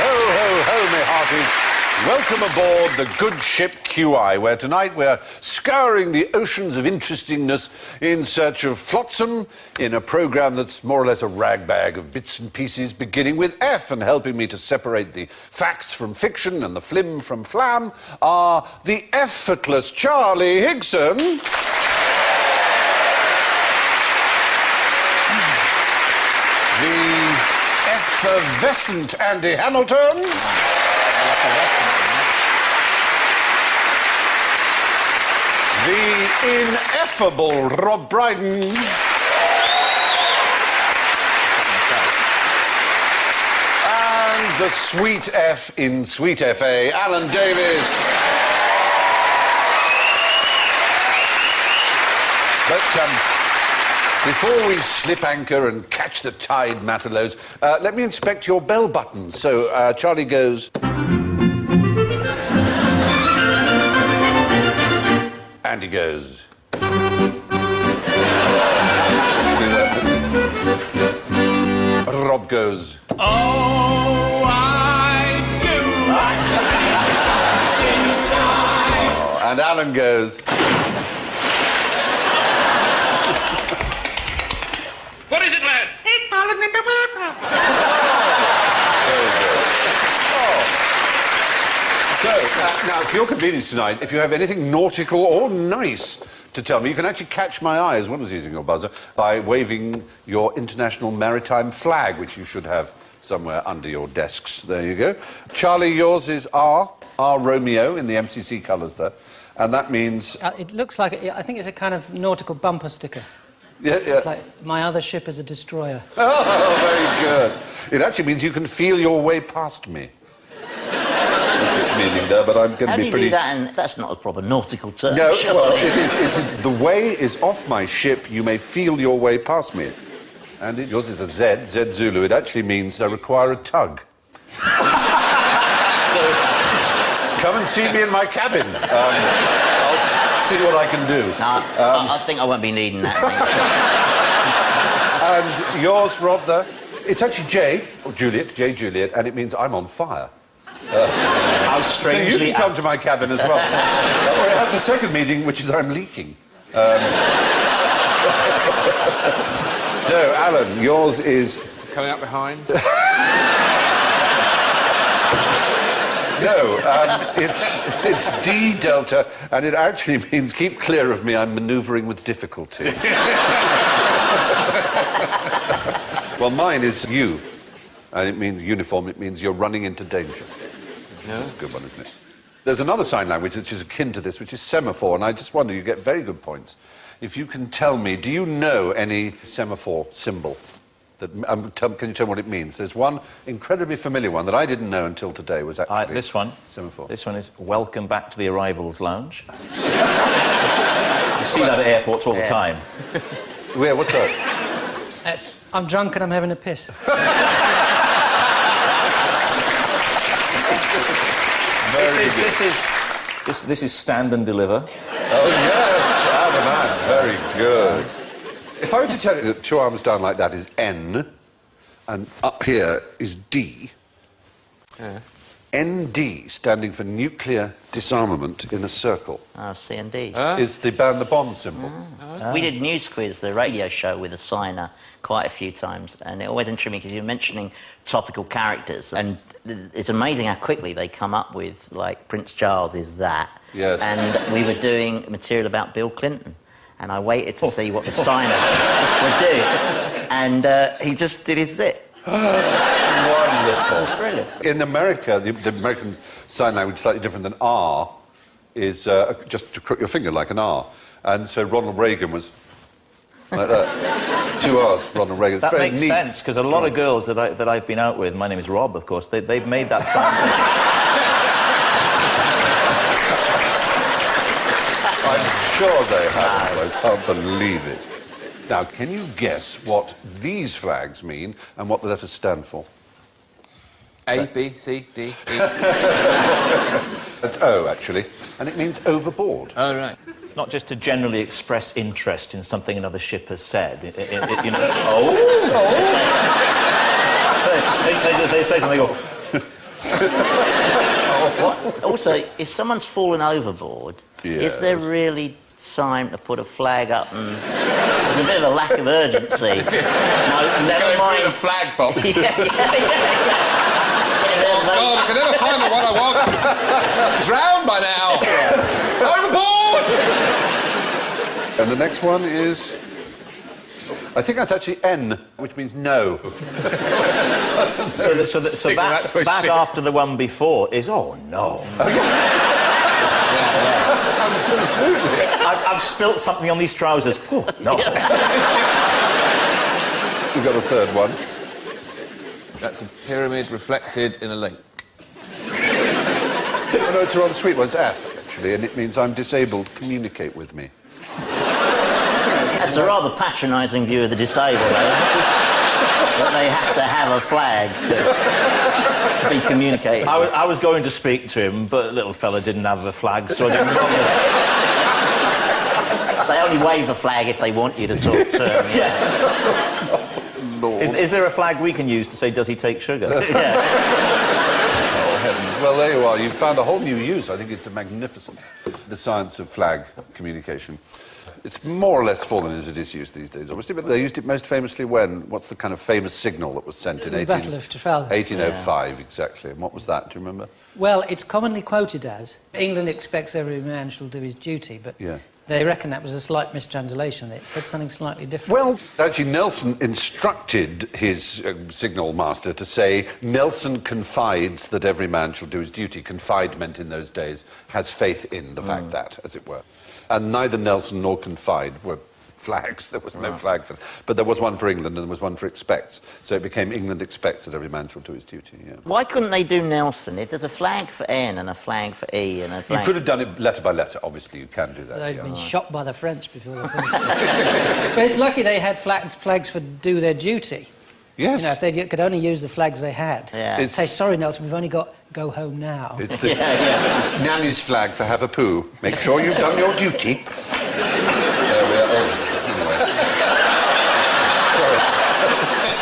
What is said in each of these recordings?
Ho, me hearties. Welcome aboard the good ship QI, where tonight we're scouring the oceans of interestingness in search of Flotsam in a programme that's more or less a ragbag of bits and pieces, beginning with F, and helping me to separate the facts from fiction and the flim from flam are the effortless Charlie Higson. The effervescent Andy Hamilton. The ineffable Rob Brydon. And the sweet F in sweet FA, Alan Davis. But before we slip anchor and catch the tide, Matellows, let me inspect your bell buttons. So Charlie goes... Andy goes... Rob goes... Oh, I do like and Alan goes... What is it, lad? So, now, for your convenience tonight, if you have anything nautical or nice to tell me, you can actually catch my eye, as well as using your buzzer, by waving your international maritime flag, which you should have somewhere under your desks. There you go. Charlie, yours is R Romeo in the MCC colours there, and that means... it looks like, I think it's a kind of nautical bumper sticker. Yeah. It's like, my other ship is a destroyer. Oh, very good. It actually means you can feel your way past me. That's its meaning there, but I'm going to be pretty... How do you do that? And that's not a proper nautical term. No, well, it is. It's the way is off my ship. You may feel your way past me. And yours is a Z, Z Zulu. It actually means I require a tug. So come and see me in my cabin. I'll see what I can do. No, I think I won't be needing that. And yours, Rob, there? It's actually J, or Juliet, J Juliet, and it means I'm on fire. How strangely... So you can come to my cabin as well. Or it has a second meaning, which is I'm leaking. So, Alan, yours is... Coming up behind? No, it's D Delta, and it actually means keep clear of me, I'm manoeuvring with difficulty. Well, mine is U, and it means uniform, it means you're running into danger. Yeah. That's a good one, isn't it? There's another sign language which is akin to this, which is semaphore, and I just wonder, you get very good points. If you can tell me, do you know any semaphore symbol? That, can you tell me what it means? There's one incredibly familiar one that I didn't know until today was actually... this one. Semaphore. This one is welcome back to the arrivals lounge. You see that at airports all the time. Yeah, what's that? I'm drunk and I'm having a piss. This is stand and deliver. Oh, yes, very good. If I were to tell you that 2 arms down like that is N, and up here is D, ND, standing for nuclear disarmament in a circle, C and D. is the ban the bomb symbol. We did News Quiz, the radio show, with a signer quite a few times, and it always intrigued me because you're mentioning topical characters, and it's amazing how quickly they come up with, like, Prince Charles is that. Yes. And we were doing material about Bill Clinton, and I waited to see what the signer would do, and he just did his zit. Wonderful. Brilliant. In America, the American sign language is slightly different than R, is just to crook your finger like an R. And so Ronald Reagan was like that. 2 R's, Ronald Reagan. That very makes neat. sense, because a lot of girls that I've been out with, my name is Rob, of course, they've made that sign to me. I'm sure they have. I can't believe it. Now, can you guess what these flags mean and what the letters stand for? A, B, C, D, E. It's O, actually, and it means overboard. Oh, right. It's not just to generally express interest in something another ship has said. You know, Oh! they say something, they go, Also, if someone's fallen overboard, is there Yes. really time to put a flag up? And there's a bit of a lack of urgency. No, never Going through mind. the flag box. Yeah. Oh, God, I can never find the one I want. It's drowned by now. Overboard! And the next one is... I think that's actually N, which means no. So Signal that, that to a that ship. after the one before is, oh, no. Absolutely. I've spilt something on these trousers. Oh, no. We've got a third one. That's a pyramid reflected in a lake. Oh, no, it's a rather sweet one. It's F, actually, and it means I'm disabled. Communicate with me. That's a rather patronising view of the disabled, though. That they have to have a flag to be communicated. I was going to speak to him, but the little fella didn't have a flag, so I didn't bother. They only wave the flag if they want you to talk to them, yes. Is there a flag we can use to say, does he take sugar? Oh, heavens. Well, there you are. You've found a whole new use. I think it's magnificent. The science of flag communication. It's more or less fallen as it is used these days, obviously, but they used it most famously when? What's the kind of famous signal that was sent in The Battle of Trafalgar. 1805, exactly. And what was that? Do you remember? Well, it's commonly quoted as, England expects every man shall do his duty, but Yeah. they reckon that was a slight mistranslation. It said something slightly different. Well, actually, Nelson instructed his signal master to say, Nelson confides that every man shall do his duty. Confide meant in those days, has faith in the fact that, as it were. And neither Nelson nor confide were flags. There was no flag for them. But there was one for England and there was one for expects. So it became England expects that every man shall do his duty, yeah. Why couldn't they do Nelson? If there's a flag for N and a flag for E and a You flag... could have done it letter by letter. Obviously, you can do that. They'd yeah. been shot by the French before they finished. But it's lucky they had flags for do their duty. Yes. You know, if they could only use the flags they had. Yeah. It's- Say, sorry, Nelson, we've only got go home now. It's, it's Nanny's flag for have a poo. Make sure you've done your duty. Anyway. Sorry.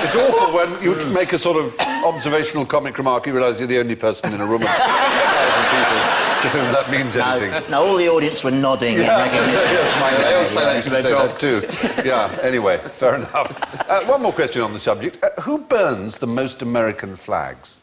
It's awful when you make a sort of observational comic remark, you realise you're the only person in a room of 1,000 people to whom that means anything. No, all the audience were nodding in recognition. They all say that You to can their say dogs. that too. Yeah, anyway, fair enough. One more question on the subject. Who burns the most American flags?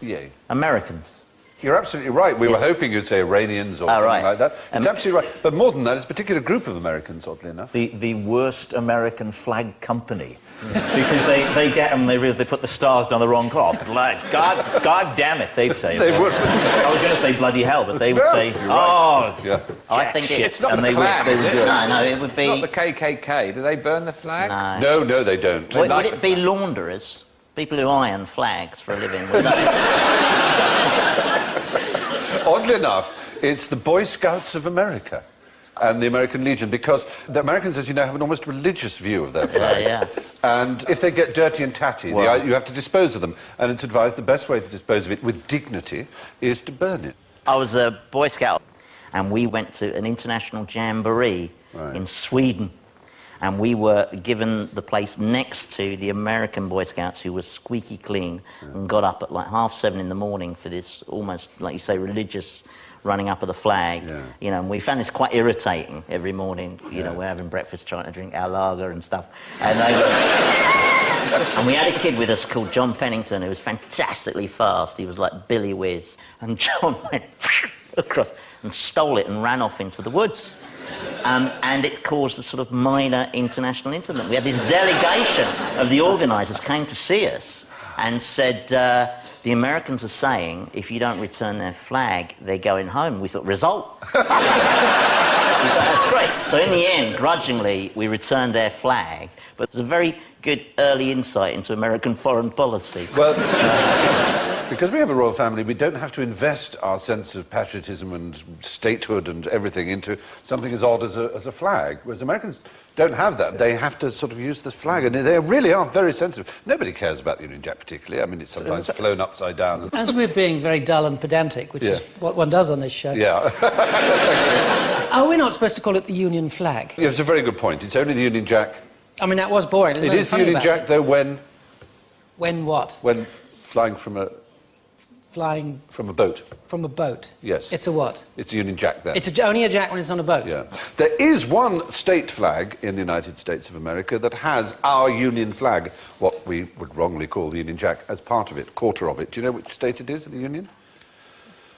Yay. Americans. You're absolutely right. We were hoping you'd say Iranians or something right. like that. It's absolutely right. But more than that, it's a particular group of Americans, oddly enough. The worst American flag company. Because they get them, they put the stars down the wrong cop. Like, God damn it, they'd say. They would. I was going to say bloody hell, but they would No, say, you're right. oh, Yeah. I think shit. It's not and the they Klan, would is do it? it. No, it would be... Not the KKK. Do they burn the flag? No. No, they don't. Would it be launderers? People who iron flags for a living? Would that... Oddly enough, it's the Boy Scouts of America and the American Legion, because the Americans, as you know, have an almost religious view of their flags. yeah. And if they get dirty and tatty, Well- you have to dispose of them. And it's advised the best way to dispose of it with dignity is to burn it. I was a Boy Scout, and we went to an international jamboree in Sweden. And we were given the place next to the American Boy Scouts, who were squeaky clean, and got up at like 7:30 in the morning for this almost, like you say, religious running up of the flag. Yeah. You know, and we found this quite irritating every morning. You know, we're having breakfast, trying to drink our lager and stuff. And they were... And we had a kid with us called John Pennington, who was fantastically fast. He was like Billy Whiz. And John went across and stole it and ran off into the woods. And it caused a sort of minor international incident. We had this delegation of the organisers came to see us and said, the Americans are saying if you don't return their flag, they're going home. We thought, result. We thought, that's great. So in the end, grudgingly, we returned their flag. But it was a very good early insight into American foreign policy. Well, because we have a royal family, we don't have to invest our sense of patriotism and statehood and everything into something as odd as a flag, whereas Americans don't have that. They have to sort of use this flag, and they really are very sensitive. Nobody cares about the Union Jack particularly. I mean, it's sometimes flown upside down. As we're being very dull and pedantic, which is what one does on this show, Yeah. are we not supposed to call it the Union flag? Yeah, it's a very good point. It's only the Union Jack. I mean, that was boring. It is the Union Jack, though, when When what? flying from a Flying boat. from a boat. Yes. It's a what? It's a Union Jack then. It's only a jack when it's on a boat. Yeah. There is one state flag in the United States of America that has our Union flag, what we would wrongly call the Union Jack, as part of it, quarter of it. Do you know which state it is of the Union?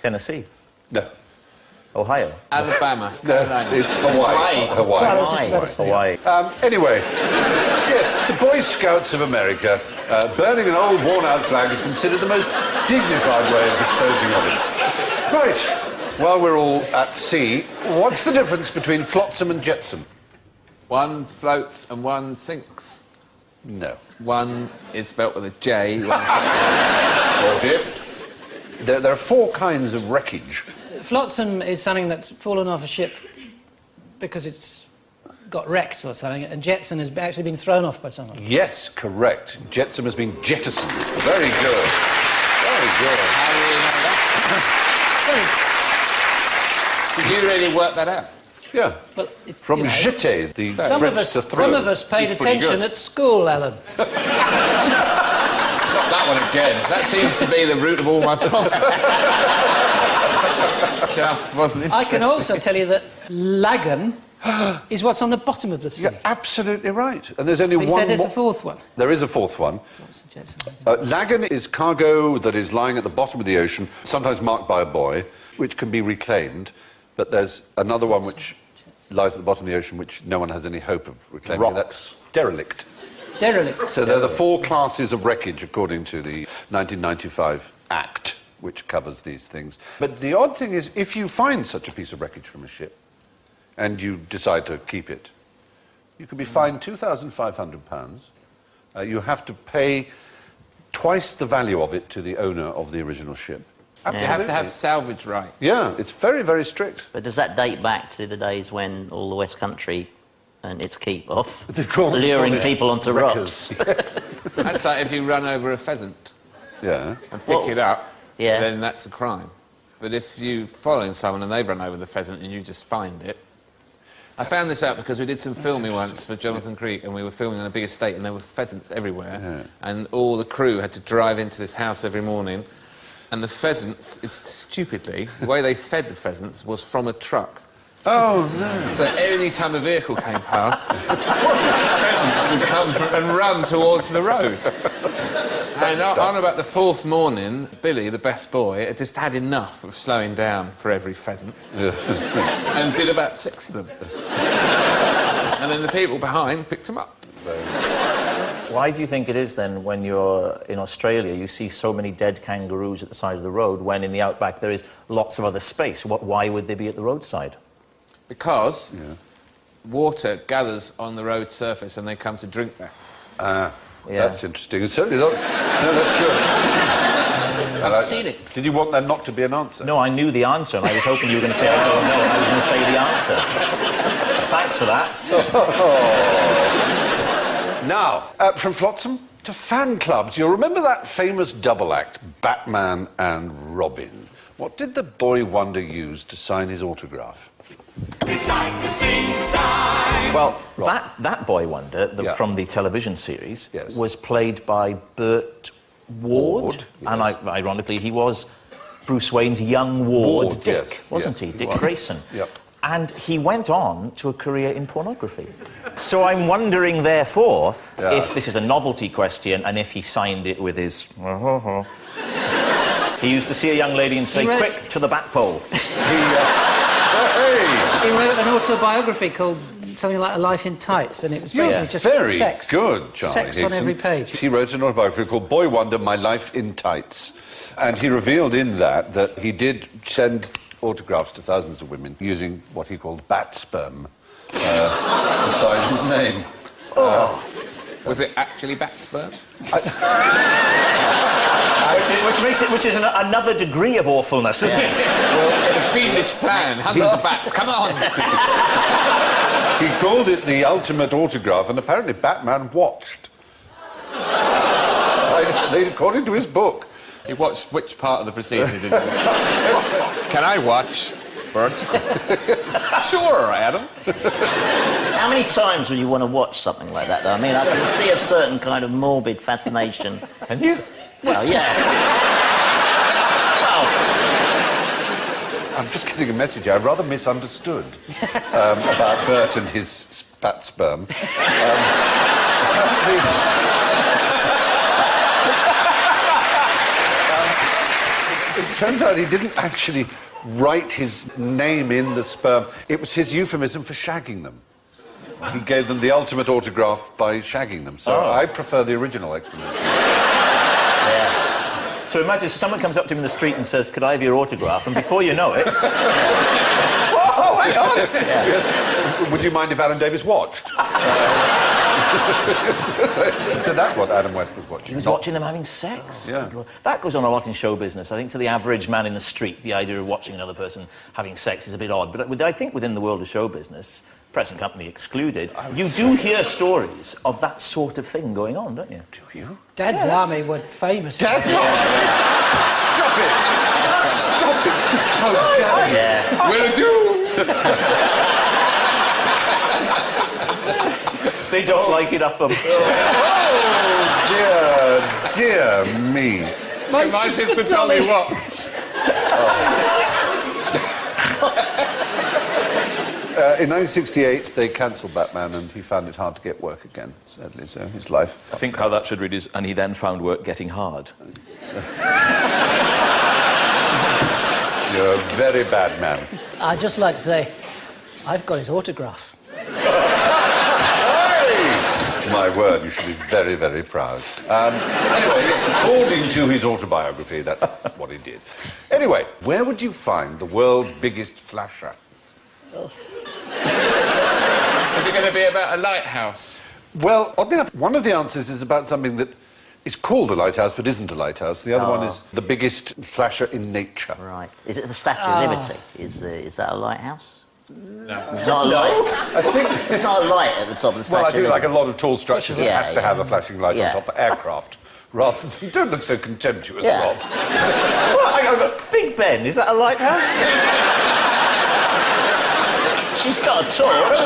Tennessee, No. Ohio, Alabama. No, it's Hawaii. Well, I was just about to say. Hawaii. Anyway, yes, the Boy Scouts of America, burning an old worn-out flag is considered the most dignified way of disposing of it. Right, while we're all at sea, what's the difference between Flotsam and Jetsam? One floats and one sinks. No. One is spelt with a J. One's spelt with There are four kinds of wreckage. Flotsam is something that's fallen off a ship because it's got wrecked or something, and Jetsam has actually been thrown off by someone. Yes, correct. Jetsam has been jettisoned. Very good. Very good. How do you know that? Did you really work that out? Yeah. Well, it's, From you know, jeter, the some French of us, to throw. some of us paid He's pretty attention good. at school, Alan. Not that one again. That seems to be the root of all my problems. Just wasn't I interested. can also tell you that Lagan is what's on the bottom of the sea. You're absolutely right. And there's only But you one said there's more. a fourth one. There is a fourth one. What's the Jetsam? Lagan is cargo that is lying at the bottom of the ocean, sometimes marked by a buoy, which can be reclaimed. But there's another one which lies at the bottom of the ocean, which no one has any hope of reclaiming. Rocks. That's derelict. Derelict. So they're the four classes of wreckage according to the 1995 Act, which covers these things. But the odd thing is, if you find such a piece of wreckage from a ship and you decide to keep it, you could be fined £2,500. You have to pay twice the value of it to the owner of the original ship. You have to have salvage right. Yeah, it's very, very strict. But does that date back to the days when all the West Country and its keep off, They call them luring Cornish people onto wreckers. rocks? That's like if you run over a pheasant Yeah. and pick it up, Yeah. then that's a crime. But if you're following someone and they've run over the pheasant and you just find it... I found this out because we did some filming once for Jonathan Creek, and we were filming on a big estate and there were pheasants everywhere, and all the crew had to drive into this house every morning, and the pheasants, it's stupidly, the way they fed the pheasants was from a truck. Oh, no. So any time a vehicle came past, pheasants would come and run towards the road. And on about the fourth morning, Billy, the best boy, had just had enough of slowing down for every pheasant and did about 6 of them. And then the people behind picked him up. Why do you think it is then when you're in Australia you see so many dead kangaroos at the side of the road when in the outback there is lots of other space? Why would they be at the roadside? Because water gathers on the road surface and they come to drink there. Yeah. That's interesting. It's certainly not... No, that's good. I've seen it. Did you want there not to be an answer? No, I knew the answer and I was hoping you were going to say, I don't know, I was going to say the answer. Thanks for that. Now, from Flotsam to fan clubs. You'll remember that famous double act, Batman and Robin. What did the boy wonder use to sign his autograph? Beside the seaside. Well, that boy wonder Yeah. from the television series Yes. was played by Burt Ward, Ward, and yes. ironically he was Bruce Wayne's young ward, Ward, Dick, yes, wasn't yes, he? he Dick was. Grayson. Yep. And he went on to a career in pornography. So I'm wondering, therefore, if this is a novelty question and if he signed it with his... He used to see a young lady and say, He wrote- quick, to the back pole. He wrote an autobiography called something like A Life in Tights, and it was basically just Very sex. good, Charlie Sex on Hickson. every page. He wrote an autobiography called Boy Wonder, My Life in Tights. And he revealed in that he did send autographs to thousands of women using what he called bat sperm to sign his name. Was it actually bat sperm? Which is another degree of awfulness, isn't it? Well, a fiendish plan, hundreds of bats, come on! He called it the ultimate autograph, and apparently Batman watched. According to his book. You watched which part of the proceeding, did you? Can I watch? Bert? Sure, Adam. How many times would you want to watch something like that, though? I mean, I can see a certain kind of morbid fascination. Can you? Well, yeah. Well, I'm just getting a message here. I've rather misunderstood about Bert and his spat sperm. It turns out he didn't actually write his name in the sperm. It was his euphemism for shagging them. He gave them the ultimate autograph by shagging them. So I prefer the original explanation. yeah. So imagine someone comes up to him in the street and says, "Could I have your autograph?" And before you know it... Whoa, hang on! Yes. Would you mind if Alan Davis watched? So that's what Adam West was watching. He was watching them having sex. Yeah. That goes on a lot in show business. I think to the average man in the street, the idea of watching another person having sex is a bit odd. But I think within the world of show business, press and company excluded, you do hear stories of that sort of thing going on, don't you? Do you? Dad's Army were famous. Dad's Army? Stop it! Stop it! How dare you? Yeah. Will do! They don't like it up them. Oh, dear me. My sister told me what? In 1968, they cancelled Batman, and he found it hard to get work again, sadly, so his life. I think how that should read is, and he then found work getting hard. You're a very bad man. I'd just like to say, I've got his autograph. My word, you should be very, very proud. Anyway, yes, according to his autobiography, that's what he did. Anyway, where would you find the world's biggest flasher? Is it going to be about a lighthouse? Well, oddly enough, one of the answers is about something that is called a lighthouse but isn't a lighthouse. The other one is the biggest flasher in nature. Right. Is it the Statue of Liberty? Is that a lighthouse? No. It's not a light. I think... It's not a light at the top of the Statue Well, I think of like a Liberty. lot of tall structures, it Yeah, has to have a flashing light Yeah. on top for aircraft. Rather than... Don't look so contemptuous, Yeah. Rob. Well, hang on, Big Ben, is that a lighthouse? She's got a torch.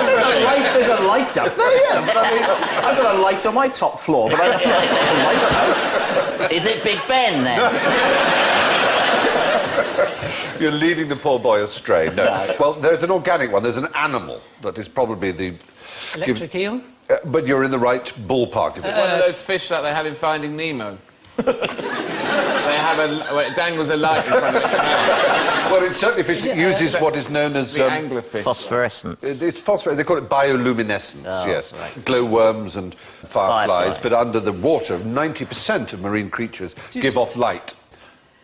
There's a light up there, yeah, but I mean, I've got a light on my top floor, but I don't have a lighthouse. Is it Big Ben then? You're leading the poor boy astray. No. Well, there's an organic one. There's an animal that is probably the... Electric eel? But you're in the right ballpark. Is it? One of those fish like they have in Finding Nemo. They have well, it dangles a light in front of its mouth. Well, it's certainly fish that uses what is known as... The anglerfish. Phosphorescence. It's phosphorus. They call it bioluminescence, yes. Right. Glowworms and fireflies, Fireflies. but under the water, 90% of marine creatures give off light.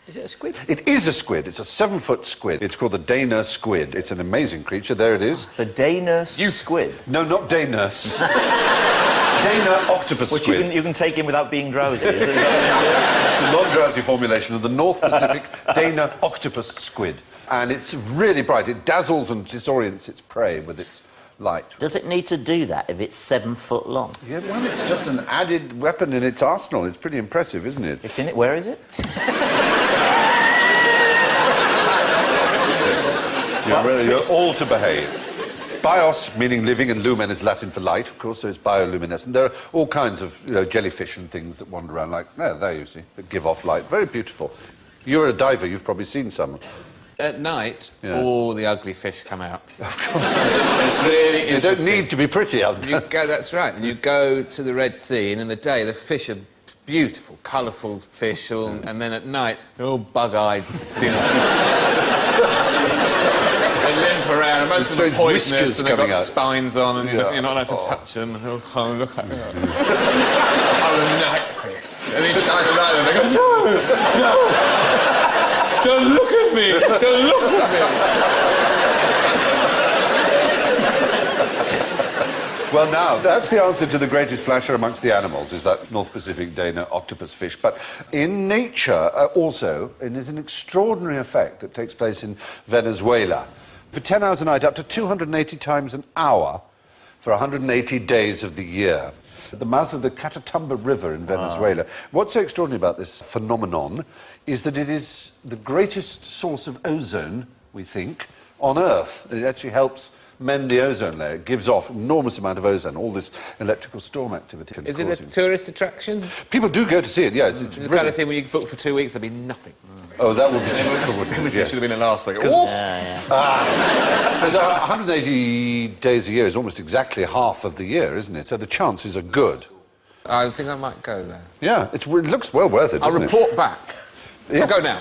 Is it a squid? It is a squid. It's a 7-foot squid. It's called the day nurse squid. It's an amazing creature. There it is. The day nurse squid. No, not day nurse. Dana octopus Which squid. you can take in without being drowsy. Is it? It's a non-drowsy formulation of the North Pacific Dana octopus squid. And it's really bright. It dazzles and disorients its prey with its light. Does it need to do that if it's 7 foot long? Yeah, well, it's just an added weapon in its arsenal. It's pretty impressive, isn't it? It's in it. Where is it? You're all to behave. Bios, meaning living, and lumen is Latin for light, of course, so it's bioluminescent. There are all kinds of jellyfish and things that wander around like, there you see, that give off light. Very beautiful. You're a diver, you've probably seen some. At night, Yeah. all the ugly fish come out. Of course. It's really They don't need to be pretty, You go, that's right. And you go to the Red Sea, and in the day, the fish are beautiful, colourful fish, and then at night, they're all bug-eyed. You know. They limp around, and most of them are Strange whiskers poisonous, and they've got coming out. spines on, and Yeah. you're not allowed to touch them, and they'll kind of look at you. Oh, the night fish. And they shine a light, and they go, no! Don't look at me! Don't look at me! Well, now, that's the answer to the greatest flasher amongst the animals, is that North Pacific Dana octopus fish. But in nature, also, and there's an extraordinary effect that takes place in Venezuela. For 10 hours a night, up to 280 times an hour, for 180 days of the year. At the mouth of the Catatumba River in Venezuela. What's so extraordinary about this phenomenon is that it is the greatest source of ozone, we think, on Earth. It actually helps mend the ozone layer. It gives off enormous amount of ozone, all this electrical storm activity. Can Is it cause a tourist attraction? People do go to see it, yeah. It's It's the kind of thing when you book for 2 weeks, there'd be nothing. Oh, that would be typical, wouldn't it? This Yes. should have been a last week. There's 180 days a year is almost exactly half of the year, isn't it? So the chances are good. I think I might go there. Yeah, it looks well worth it, I'll doesn't report back. Yeah. I'll go now.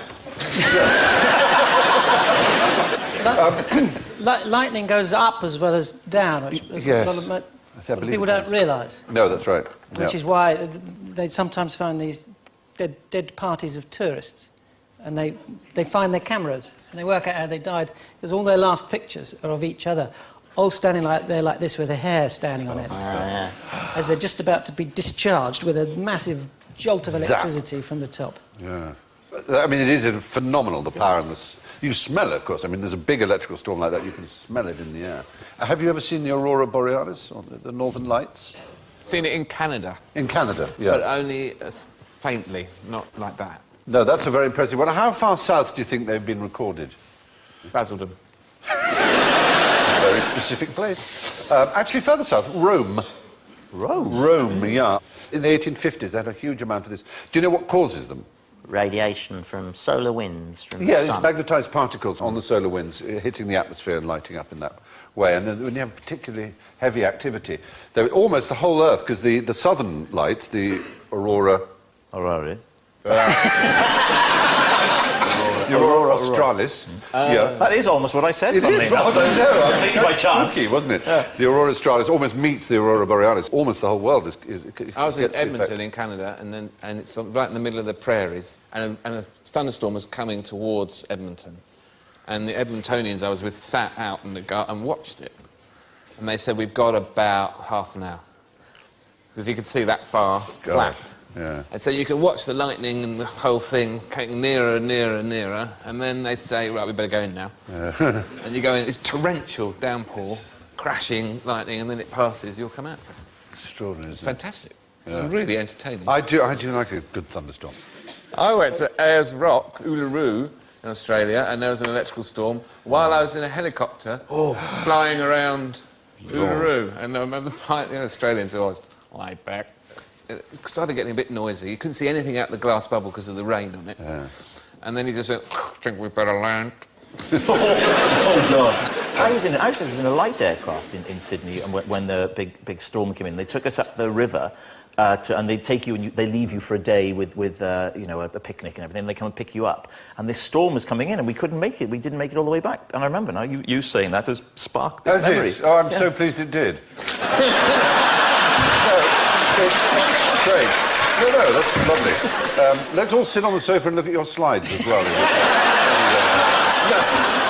Lightning goes up as well as down, which Yes. a lot of I believe people it don't does. realise. No, that's right. Which Yeah. is why they sometimes find these dead parties of tourists, and they find their cameras, and they work out how they died, because all their last pictures are of each other, all standing like this with their hair standing on it, as they're just about to be discharged with a massive jolt of electricity from the top. Yeah. I mean, it is phenomenal, the power and the... You smell it, of course. I mean, there's a big electrical storm like that, you can smell it in the air. Have you ever seen the Aurora Borealis, or the Northern Lights? Seen it in Canada. In Canada, yeah. But only faintly, not like that. No, that's a very impressive one. How far south do you think they've been recorded? Basildon. A very specific place. Actually, further south, Rome. Rome, yeah. In the 1850s, they had a huge amount of this. Do you know what causes them? Radiation from solar winds, from Yeah, the it's sun. magnetised particles on the solar winds hitting the atmosphere and lighting up in that way. And then when you have particularly heavy activity, almost the whole Earth, because the southern lights, the Aurora... Aurora. The Aurora Australis. Yeah. That is almost what I said. It funnily is, enough. I know. Completely by chance. Spooky, wasn't it? The Aurora Australis almost meets the Aurora Borealis. Almost the whole world I was in gets the Edmonton effect. in Canada, and it's right in the middle of the prairies, and a thunderstorm was coming towards Edmonton. And the Edmontonians I was with sat out in the garden and watched it. And they said, we've got about half an hour. Because you could see that far flat. Yeah. And so you can watch the lightning and the whole thing getting nearer and nearer and nearer, and then they say, right, we better go in now. And you go in, it's torrential downpour, crashing lightning, and then it passes, you'll come out. Extraordinary, It's isn't it? fantastic. It's really entertaining. I do like a good thunderstorm. I went to Ayers Rock, Uluru, in Australia, and there was an electrical storm while I was in a helicopter flying around Uluru. And I remember the Australians always laid back. It started getting a bit noisy. You couldn't see anything out the glass bubble because of the rain on it. Yeah. And then he just went, I think we better land. Oh, God. I was in a light aircraft in Sydney, and when the big storm came in, they took us up the river, and they take you and they leave you for a day with a picnic and everything. They come and pick you up, and this storm was coming in, and we couldn't make it. We didn't make it all the way back. And I remember now you saying that has sparked this memory. It? Oh, I'm so pleased it did. It's great. No, that's lovely. Let's all sit on the sofa and look at your slides as well.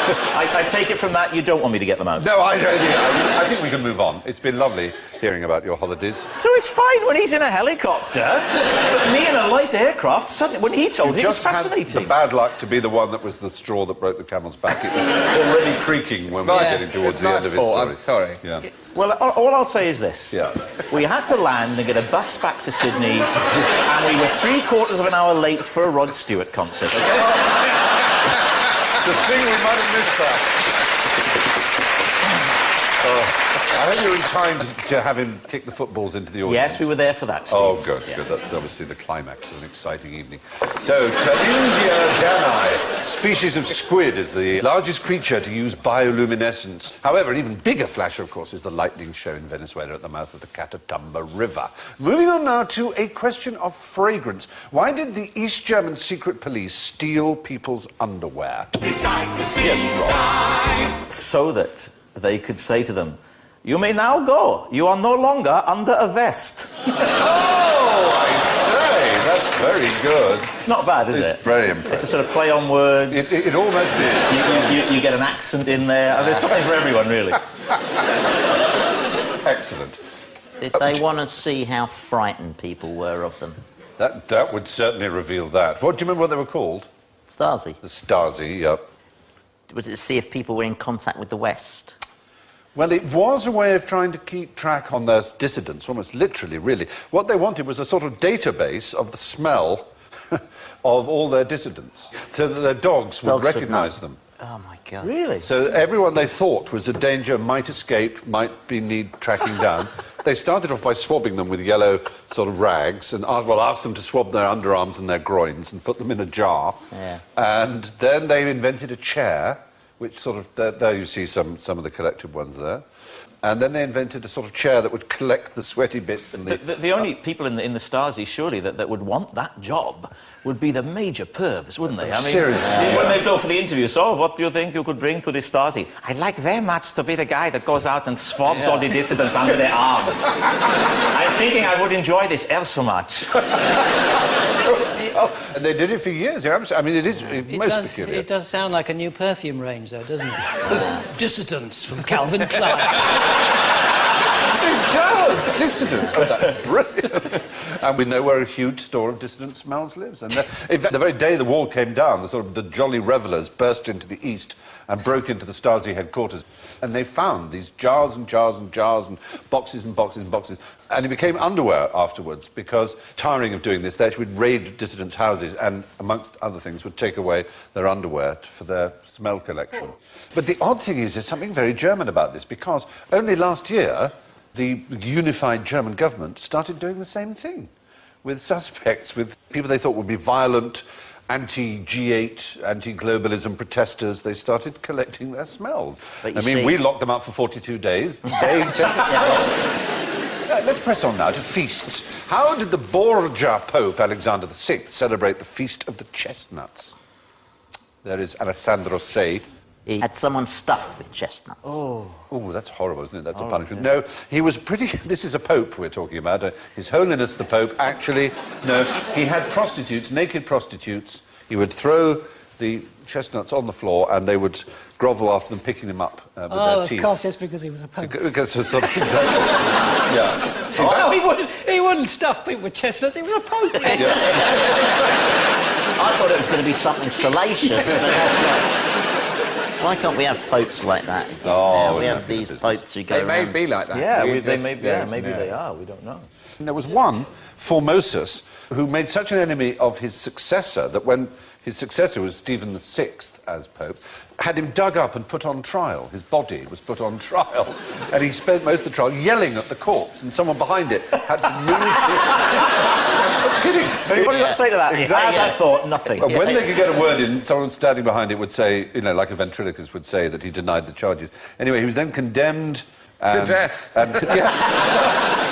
I take it from that you don't want me to get them out. No, I think we can move on. It's been lovely hearing about your holidays. So it's fine when he's in a helicopter, but me in a light aircraft, suddenly, when he told me, it was fascinating. Had the bad luck to be the one that was the straw that broke the camel's back. It was already creaking when we were getting towards the end of his story. I'm sorry. Yeah. Well, all I'll say is this. Yeah. We had to land and get a bus back to Sydney, and we were 3/4 of an hour late for a Rod Stewart concert. The thing we might have missed that. I hope you're in time to have him kick the footballs into the audience. Yes, we were there for that, Steve. Oh, good, Yes. good. That's obviously the climax of an exciting evening. So, Talindia dani, species of squid, is the largest creature to use bioluminescence. However, an even bigger flasher, of course, is the lightning show in Venezuela at the mouth of the Catatumba River. Moving on now to a question of fragrance. Why did the East German secret police steal people's underwear? Beside the seaside. So that they could say to them, "You may now go. You are no longer under a vest." Oh, I say, that's very good. It's not bad, is it? It's very It's a impressive. sort of play on words. It almost is. You get an accent in there. There's something for everyone, really. Excellent. Did they want to see how frightened people were of them? That would certainly reveal that. What, do you remember what they were called? Stasi. The Stasi, yeah. Was it to see if people were in contact with the West? Well, it was a way of trying to keep track on their dissidents, almost literally, really. What they wanted was a sort of database of the smell of all their dissidents, so that their dogs would Dogs would recognise know. them. Oh, my God. Really? So everyone they thought was a danger, might escape, might need tracking down. They started off by swabbing them with yellow sort of rags and asked them to swab their underarms and their groins and put them in a jar. Yeah. And then they invented a chair, which sort of, there you see some of the collected ones there. And then they invented a sort of chair that would collect the sweaty bits. And The only people in the Stasi, surely, that would want that job would be the major pervs, wouldn't they? I mean, seriously. when they go for the interview, so what do you think you could bring to the Stasi? I'd like very much to be the guy that goes out and swabs all the dissidents under their arms. I'm thinking I would enjoy this ever so much. And they did it for years. You're absolutely, I mean, it is most peculiar. It does sound like a new perfume range, though, doesn't it? Dissidents from Calvin Klein. It does! Dissidents. Oh, that's brilliant. And we know where a huge store of dissident smells lives. And in fact, the very day the wall came down, the jolly revellers burst into the east and broke into the Stasi headquarters. And they found these jars and jars and jars and boxes and boxes and boxes. And it became underwear afterwards because, tiring of doing this, they actually would raid dissidents' houses and, amongst other things, would take away their underwear for their smell collection. But the odd thing is, there's something very German about this because only last year the unified German government started doing the same thing with suspects, with people they thought would be violent, anti-G8, anti-globalism protesters. They started collecting their smells. But I mean, we locked them up for 42 days. They let's press on now to feasts. How did the Borgia Pope Alexander VI celebrate the Feast of the Chestnuts? There is Alessandro Sei. He had someone stuffed with chestnuts. Oh, that's horrible, isn't it? That's a punishment. Yeah. No, he was pretty... This is a pope we're talking about. His Holiness the Pope. Actually, no, he had prostitutes, naked prostitutes. He would throw the chestnuts on the floor and they would grovel after them, picking them up with their teeth. Of course, yes, because he was a pope. Because it's sort of... Exactly. Yeah. Oh, he wouldn't stuff people with chestnuts. He was a pope. I thought it was going to be something salacious, but that's not... Why can't we have popes like that? Oh, we have these popes who go They may around. be like that. Yeah, maybe they are. We don't know. And there was one, Formosus, who made such an enemy of his successor that when his successor was Stephen VI as Pope, had him dug up and put on trial. His body was put on trial. And he spent most of the trial yelling at the corpse, and someone behind it had to move his... I'm kidding. What do you got to say to that? Exactly. As I thought, nothing. And when they could get a word in, someone standing behind it would say, you know, like a ventriloquist would say that he denied the charges. Anyway, he was then condemned... to death.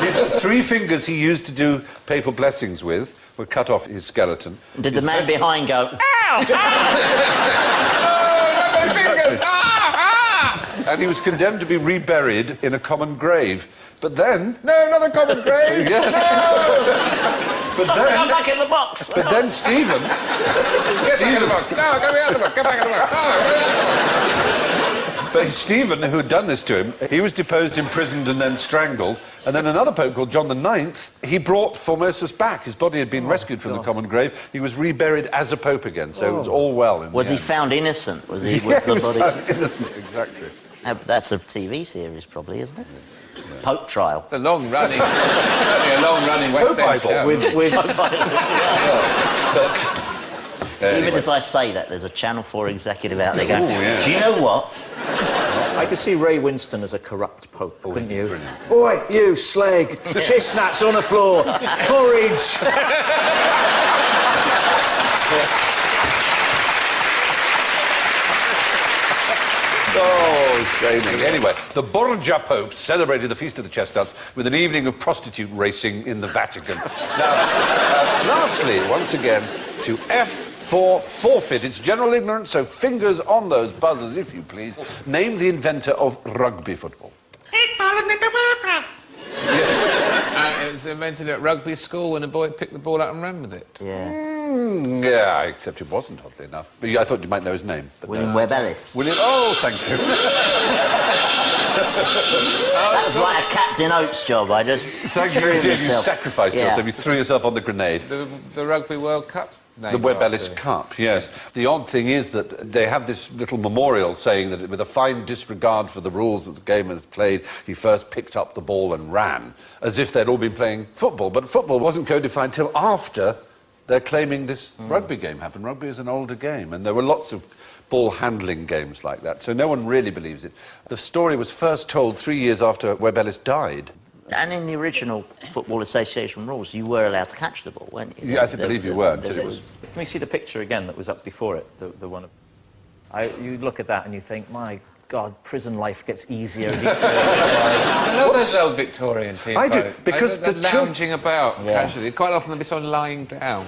His 3 fingers he used to do papal blessings with were cut off his skeleton. Did the man behind go, ow! Oh, my fingers! And he was condemned to be reburied in a common grave. But then... No, not a common grave! Yes. But I'm then... back in the box! But then Stephen... Get back in the box! No, get me out of the box! Get back in the box! But Stephen, who had done this to him, he was deposed, imprisoned and then strangled. And then another pope called John IX, he brought Formosus back. His body had been rescued from the common grave. He was reburied as a pope again, so it was all well in Was the he end. found innocent? Was he? Yeah, Was he was the found body? innocent, exactly. That's a TV series, probably, isn't it? Pope trial. It's a long-running, certainly a long-running West End Bible. show. Even as I say that, there's a Channel 4 executive out there going, Oh, yeah. do you know what? I could see Ray Winston as a corrupt pope, couldn't you? brilliant. Oi, you slag! Chestnuts on the floor! Forage! Oh, shaming. Anyway, the Borgia Pope celebrated the Feast of the Chestnuts with an evening of prostitute racing in the Vatican. Now, lastly, once again, to F04 forfeit its general ignorance, so fingers on those buzzers, if you please. Name the inventor of rugby football. Yes. It was invented at rugby school when a boy picked the ball up and ran with it. Yeah. Yeah, except it wasn't, oddly enough. But I thought you might know his name. But William no. Webb Ellis. William... Oh, thank you. That was like a Captain Oates job. I just Thank you, threw indeed. You myself. sacrificed Yeah. yourself. You threw yourself on the grenade. The Rugby World Cup? The Webb Ellis Cup, yes. The odd thing is that they have this little memorial saying that with a fine disregard for the rules that the game has played, he first picked up the ball and ran, as if they'd all been playing football. But football wasn't codified till after they're claiming this rugby game happened. Rugby is an older game, and there were lots of ball handling games like that, so no one really believes it. The story was first told 3 years after Webb Ellis died. And in the original Football Association rules, you were allowed to catch the ball, weren't you? Yeah, I believe you were, until it was... Can we see the picture again that was up before it? The one of... you look at that and you think, my God, prison life gets easier as each day goes by. I love those old Victorian team. I do, because they're the lounging about casually. Quite often they'll be sort of lying down.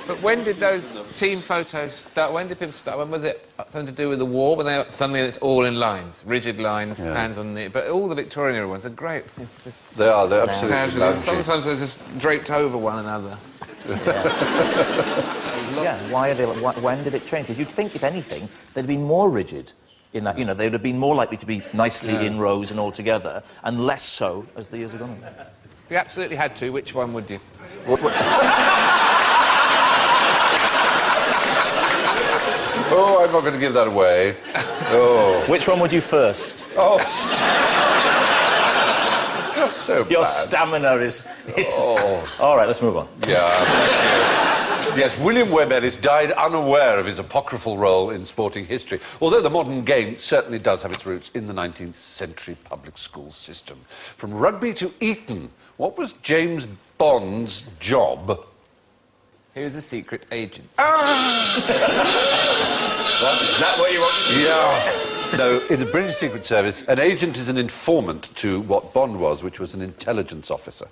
But when did those team photos start? When did people start? When was it something to do with the war? When suddenly it's all in lines, rigid lines, hands on the... But all the Victorian era ones are great. They are, they're absolutely loungy. Sometimes they're just draped over one another. Yeah, why are they? When did it change? Because you'd think, if anything, they'd be more rigid in that. You know, they'd have been more likely to be nicely in rows and all together, and less so as the years have gone on. If you absolutely had to, which one would you? Oh, I'm not going to give that away. Oh. Which one would you first? Oh, just so Your bad. stamina is... Oh. All right, let's move on. Yeah. Yes, William Webb Ellis died unaware of his apocryphal role in sporting history, although the modern game certainly does have its roots in the 19th century public school system. From rugby to Eton, what was James Bond's job? He was a secret agent. Is that what you wanted? Yeah. No, in the British Secret Service, an agent is an informant to what Bond was, which was an intelligence officer.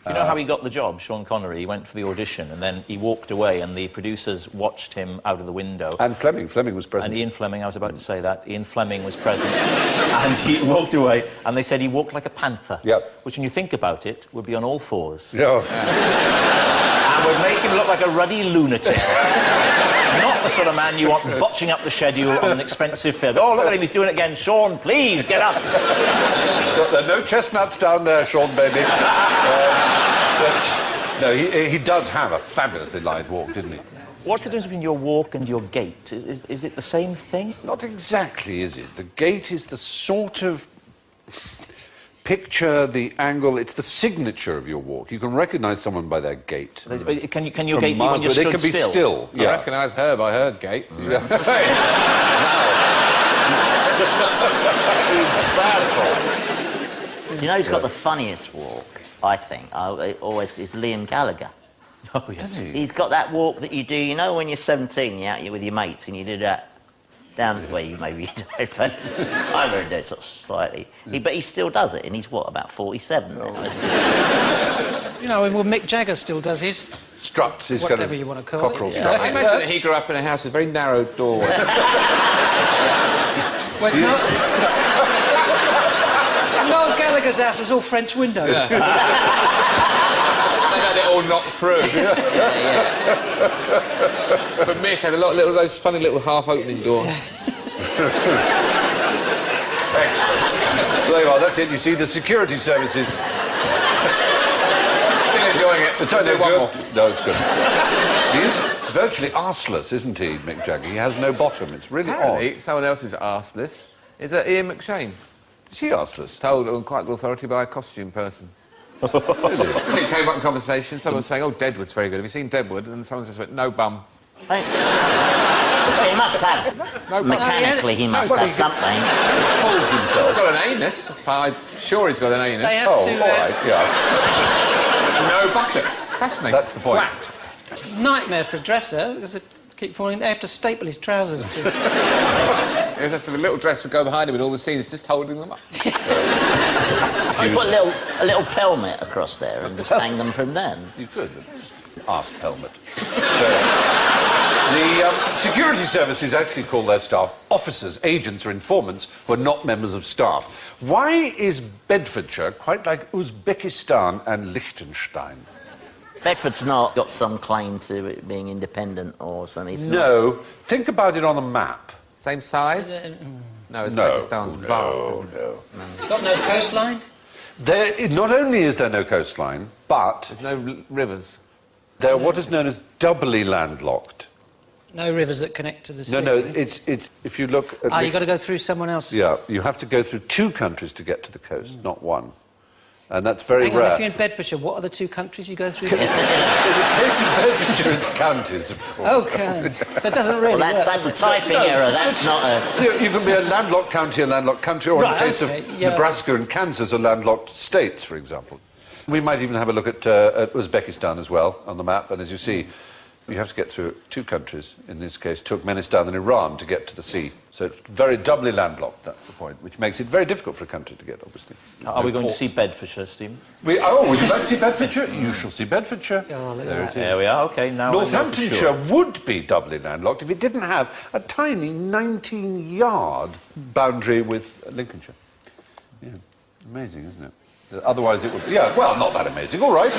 You know how he got the job, Sean Connery? He went for the audition and then he walked away and the producers watched him out of the window. And Fleming was present. And Ian Fleming, I was about to say that, Ian Fleming was present. And he walked away and they said he walked like a panther. Yep. Which, when you think about it, would be on all fours. Yeah. And would make him look like a ruddy lunatic. Not the sort of man you want botching up the schedule on an expensive film. Oh, look at him, he's doing it again. Sean, please, get up. There are no chestnuts down there, Sean, baby. But, no, he does have a fabulously lithe walk, didn't he? What's the difference between your walk and your gait? Is it the same thing? Not exactly, is it? The gait is the sort of picture, the angle, it's the signature of your walk. You can recognise someone by their gait. Can your From gait be when miles you're away. stood They can be still. I recognise her by her gait. You know who's got the funniest walk, I think, always is Liam Gallagher. Oh, yes. He's got that walk that you do, you know, when you're 17, you're out with your mates and you do that down the way you maybe don't, but I really do it sort of slightly. But he still does it, and he's what, about 47 now, isn't he? You know, well, Mick Jagger still does his... Struts. He's Whatever got a you want to call cockerel it. strut. I imagine that he grew up in a house with a very narrow doorway. Well, it's not... Noel Gallagher's house was all French windows. They had it all knocked through. But Mick had a lot of those funny little half-opening doors. Excellent. There you are, that's it. You see, the security services... Still enjoying it. It's only one more. No, it's good. He is virtually arseless, isn't he, Mick Jagger? He has no bottom. It's really Apparently, someone else who's arseless is Ian McShane. odd. Is he arseless? Told on quite good authority by a costume person. Really? It came up in conversation. Someone was saying, "Oh, Deadwood's very good. Have you seen Deadwood?" And someone just went, "No bum." Well, he must have. Mechanically, he must have something. He folds He's himself. got an anus. I'm sure he's got an anus. They have Oh, to... all right, yeah. No buttocks. It's fascinating. That's the point. Flat. Nightmare for a dresser, because they keep falling... They have to staple his trousers to... There's just a little dress to go behind him with all the scenes, just holding them up. You put a little pelmet across there and just hang them from then. You could. Arse helmet. So, the security services actually call their staff officers, agents or informants who are not members of staff. Why is Bedfordshire quite like Uzbekistan and Liechtenstein? Bedford's not got some claim to it being independent or something. It's No. Think about it on a map. Same size? No, Uzbekistan's No, vast, isn't it? no. Got no coastline? Not only is there no coastline, but There's no rivers. they're what is known as doubly landlocked. No rivers that connect to the sea? No, it's if you look at... You've got to go through someone else. Yeah, you have to go through two countries to get to the coast, not one. And that's very Hang on, rare. if you're in Bedfordshire, what are the two countries you go through? In the case of Bedfordshire, it's counties, of course. Okay. So it doesn't really Well, work. that's a typing error. That's not a... You can be a landlocked county, or in the case okay, of yeah. Nebraska and Kansas, are landlocked states, for example. We might even have a look at Uzbekistan as well on the map, and as you see, you have to get through two countries, in this case Turkmenistan and Iran, to get to the sea. So it's very doubly landlocked, that's the point, which makes it very difficult for a country to get, obviously. Are we going to see Bedfordshire, Stephen? Would you like to see Bedfordshire? You shall see Bedfordshire. Oh, look at There that. it is. There we are, OK, now I know for Northamptonshire sure. would be doubly landlocked if it didn't have a tiny 19-yard boundary with Lincolnshire. Yeah, amazing, isn't it? Otherwise it would... Yeah, well, not that amazing. All right.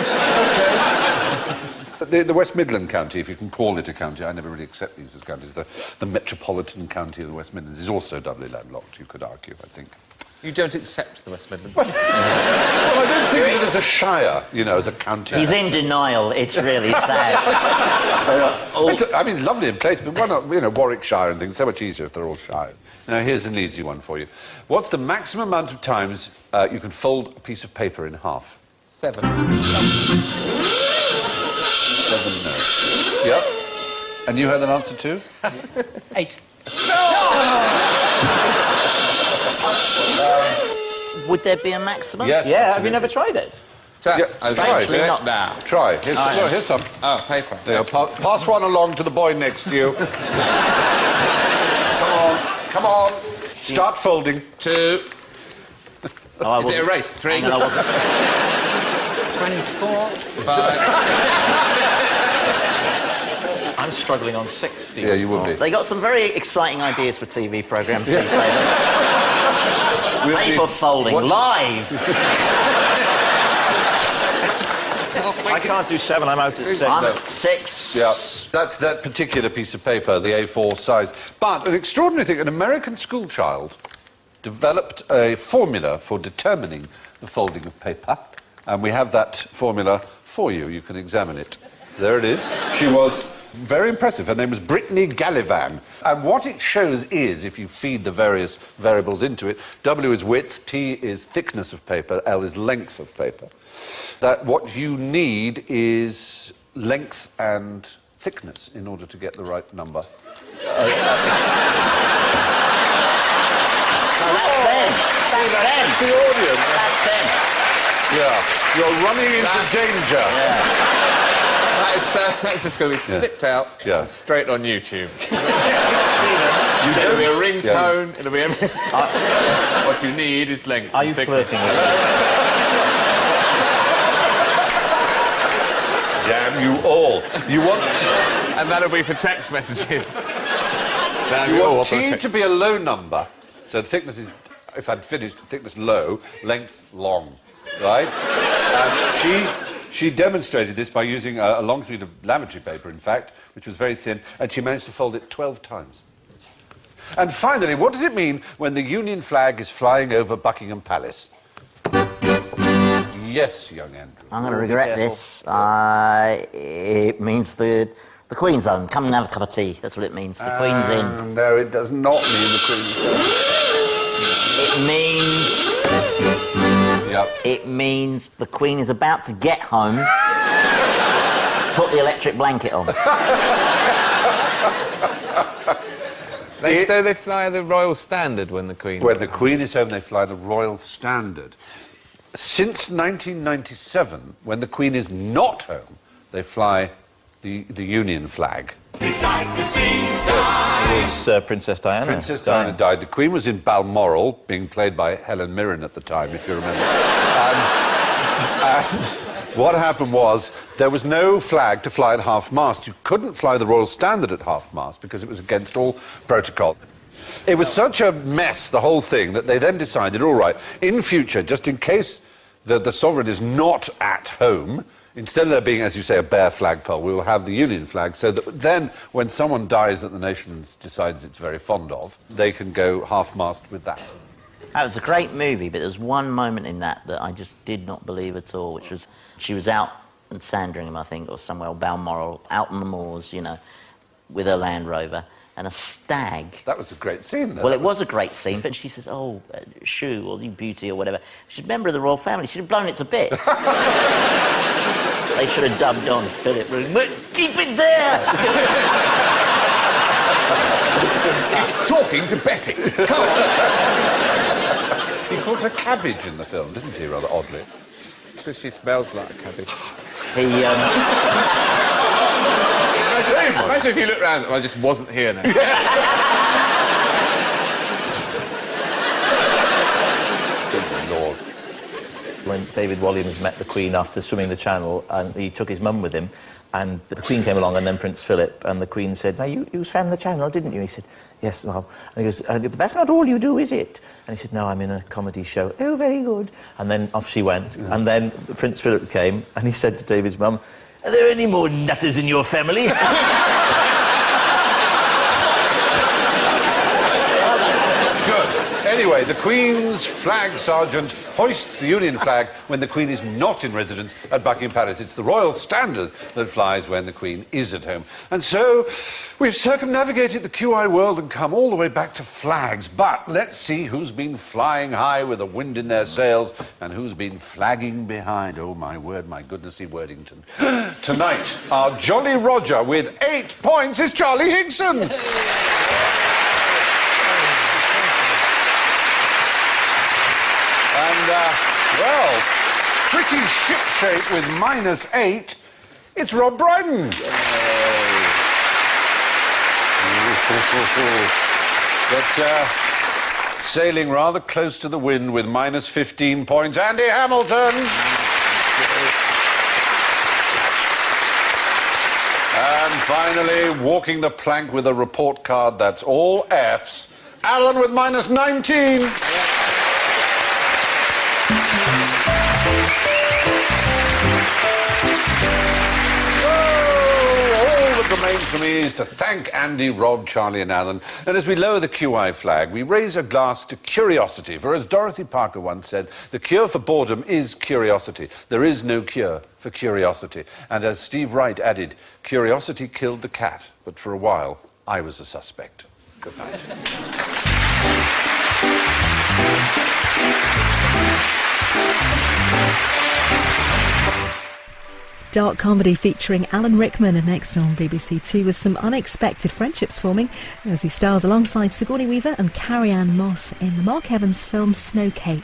OK. The West Midland County, if you can call it a county, I never really accept these as counties, the metropolitan county of the West Midlands is also doubly landlocked, you could argue, I think. You don't accept the West Midlands? Well, I don't think of it as a shire, as a county. He's in denial. It's really sad. I mean, lovely in place, but why not, Warwickshire and things, so much easier if they're all shire. Now, here's an easy one for you. What's the maximum amount of times you can fold a piece of paper in half? 7. 7, no. Yep. And you had an answer too? 8. Would there be a maximum? Yes. Yeah, have absolutely. you never tried it? Yeah, I'll try do it. it now. Try. Here's some. Oh, paper. There, pass one along to the boy next to you. Come on. Start folding. 2. Oh, I Is it a wasn't- race? 3. hang on, I wasn't- 24. 5. I'm struggling on 6, Stephen. Yeah, you would be. They got some very exciting ideas for TV programmes these days. We'll Paper be- folding, live. I can't do 7, I'm out at 6. I'm at 6. Yeah, that's that particular piece of paper, the A4 size. But an extraordinary thing, an American schoolchild developed a formula for determining the folding of paper, and we have that formula for you. You can examine it. There it is. She was very impressive. Her name was Brittany Gallivan. And what it shows is, if you feed the various variables into it, W is width, T is thickness of paper, L is length of paper, that what you need is length and thickness in order to get the right number. That's them. That's them. The audience. That's them. Yeah. You're running into danger. That's just going to be snipped out Yeah. straight on YouTube. You It'll be a don't- ringtone, it'll be everything. What you need is length Are and you thickness. flirting with me? Damn you all. You want And that'll be for text messages. you want T to be a low number. So thickness is, if I'd finished, thickness low, length long, right? And she demonstrated this by using a long sheet of lavatory paper, in fact, which was very thin, and she managed to fold it 12 times. And finally, what does it mean when the Union flag is flying over Buckingham Palace? Yes, young Andrew. I'm going to regret this. It means the Queen's on. Come and have a cup of tea. That's what it means. The Queen's in. No, it does not mean the Queen's It means... Yep. It means the Queen is about to get home. Put the electric blanket on. Do they fly the Royal Standard when the Queen... When the Queen is home, they fly the Royal Standard. Since 1997, when the Queen is not home, they fly the Union flag. Beside the seaside. It was Princess Diana. Princess Diana died. The Queen was in Balmoral, being played by Helen Mirren at the time, if you remember. And what happened was, there was no flag to fly at half-mast. You couldn't fly the Royal Standard at half-mast because it was against all protocol. It was such a mess, the whole thing, that they then decided, all right, in future, just in case the sovereign is not at home, instead of there being, as you say, a bare flagpole, we will have the Union flag, so that then, when someone dies that the nation decides it's very fond of, they can go half-mast with that. That was a great movie, but there was one moment in that I just did not believe at all, which was she was out in Sandringham, I think, or somewhere, or Balmoral, out on the moors, with her Land Rover, and a stag. That was a great scene, though. Well, it was a great scene, but she says, oh, Shoo, or you beauty, or whatever. She's a member of the royal family. She'd have blown it to bits. They should have dubbed on Philip. Keep it there! He's talking to Betty. Come on. He called her cabbage in the film, didn't he, rather oddly? Because she smells like a cabbage. Imagine if you look round and I just wasn't here now. Good Lord. When David Walliams met the Queen after swimming the Channel, and he took his mum with him, and the Queen came along, and then Prince Philip, and the Queen said, "Now, you swam the Channel, didn't you?" He said, "Yes, Mum." And he goes, "But that's not all you do, is it?" And he said, "No, I'm in a comedy show." "Oh, very good." And then off she went. Yeah. And then Prince Philip came, and he said to David's mum, "Are there any more nutters in your family?" Anyway, the Queen's flag sergeant hoists the Union flag when the Queen is not in residence at Buckingham Palace. It's the royal standard that flies when the Queen is at home. And so we've circumnavigated the QI world and come all the way back to flags. But let's see who's been flying high with the wind in their sails and who's been flagging behind. Oh, my word, my goodnessy Wordington. Tonight, our Jolly Roger with 8 points is Charlie Higson. And, well, pretty ship-shape with -8, it's Rob Brydon. But sailing rather close to the wind with -15 points, Andy Hamilton. And finally, walking the plank with a report card that's all Fs, Alan with -19. Remains for me is to thank Andy, Rob, Charlie and Alan. And as we lower the QI flag, we raise a glass to curiosity. For as Dorothy Parker once said, the cure for boredom is curiosity. There is no cure for curiosity. And as Steve Wright added, curiosity killed the cat, but for a while, I was a suspect. Good night. Dark comedy featuring Alan Rickman next on BBC Two, with some unexpected friendships forming as he stars alongside Sigourney Weaver and Carrie-Anne Moss in the Mark Evans film Snowcake.